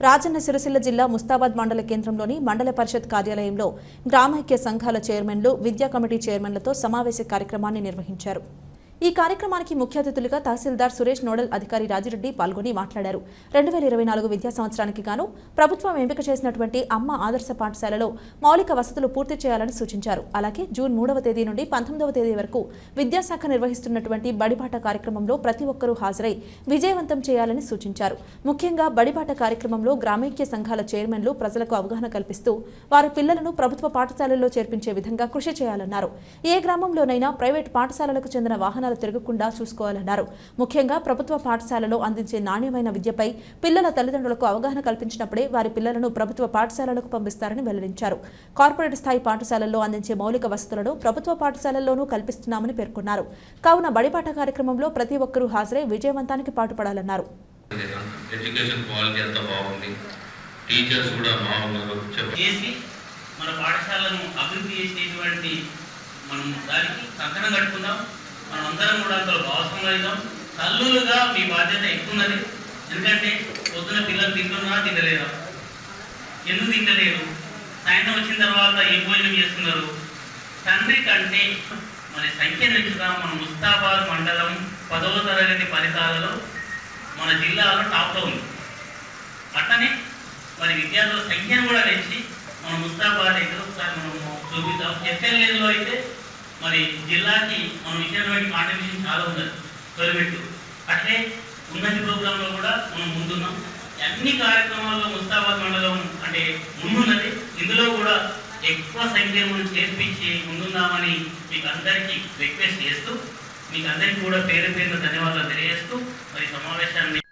రాజన్న సిరిసిల్ల జిల్లా ముస్తాబాద్ మండల కేంద్రంలోని మండల పరిషత్ కార్యాలయంలో గ్రామైక్య సంఘాల చైర్మన్లు, విద్యా కమిటీ చైర్మన్లతో సమావేశ కార్యక్రమాన్ని నిర్వహించారు. ఈ కార్యక్రమానికి ముఖ్య అతిథులుగా తహసీల్దార్ సురేష్, నోడల్ అధికారి రాజిరెడ్డి పాల్గొని మాట్లాడారు. 2024 విద్యా సంవత్సరానికి గాను ప్రభుత్వం ఎంపిక చేసినటువంటి అమ్మ ఆదర్శ పాఠశాలలో మౌలిక వసతులు పూర్తి చేయాలని సూచించారు. అలాగే జూన్ 3వ తేదీ నుండి 19వ తేదీ వరకు విద్యాశాఖ నిర్వహిస్తున్నటువంటి బడిబాట కార్యక్రమంలో ప్రతి ఒక్కరూ హాజరై విజయవంతం చేయాలని సూచించారు. ముఖ్యంగా బడిబాట కార్యక్రమంలో గ్రామైక్య సంఘాల చైర్మన్లు ప్రజలకు అవగాహన కల్పిస్తూ వారి పిల్లలను ప్రభుత్వ పాఠశాలల్లో చేర్పించే విధంగా కృషి చేయాలన్నారు. ఏ గ్రామంలోనైనా ప్రైవేట్ పాఠశాలలకు చెందిన వాహనాలు తిరగకుండా చూసుకోవాలన్నారు. ముఖ్యంగా ప్రభుత్వ పాఠశాలలో అందించే నాణ్యమైన విద్యపై పిల్లల తల్లిదండ్రులకు అవగాహన కల్పించినప్పుడే వారి పిల్లలను ప్రభుత్వ పాఠశాలలకు పంపిస్తారని వెల్లడించారు. కార్పొరేట్ స్థాయి పాఠశాలల్లో అందించే మౌలిక వసతులను ప్రభుత్వ పాఠశాలల్లోనూ కల్పిస్తున్నామని పేర్కొన్నారు. కావున బడిపాఠ కార్యక్రమంలో ప్రతి ఒక్కరూ హాజరై విజయవంతానికి పాటుపడాలన్నారు. మనమందరం కూడా అందులో భాగస్వాములు అవుతాం. తల్లులుగా మీ బాధ్యత ఎక్కున్నది. ఎందుకంటే పొద్దున పిల్లలు తింటున్నా తినలేదా, ఎందుకు తినలేరు, సాయంత్రం వచ్చిన తర్వాత ఏ భోజనం చేస్తున్నారు, తండ్రి కంటే మన సంఖ్య పెంచుదాం. మన ముస్తాబాద్ మండలం 10వ తరగతి ఫలితాలలో మన జిల్లాలో టాప్లో ఉంది. అట్లనే మరి విద్యార్థుల సంఖ్యను కూడా పెంచి మన ముస్తాబాద్ అయితే ఒకసారి మనం చూపిద్దాం. ఎస్ఎల్ఏలో అయితే మరి జిల్లాకి మనం ఇచ్చినటువంటి కాంట్రిబ్యూషన్ చాలా ఉన్నది. తొలిపెట్టు అట్లే ఉన్నతి ప్రోగ్రాంలో కూడా మనం ముందున్నాం. అన్ని కార్యక్రమాల్లో ముస్తాబాద్ మండలం అంటే ముందున్నది. ఇందులో కూడా ఎక్కువ సంఖ్యను మనం చేర్పించి ముందున్నామని మీకు అందరికీ రిక్వెస్ట్ చేస్తూ, మీకు అందరికీ కూడా పేరు పేరున ధన్యవాదాలు తెలియజేస్తూ మరి సమావేశాన్ని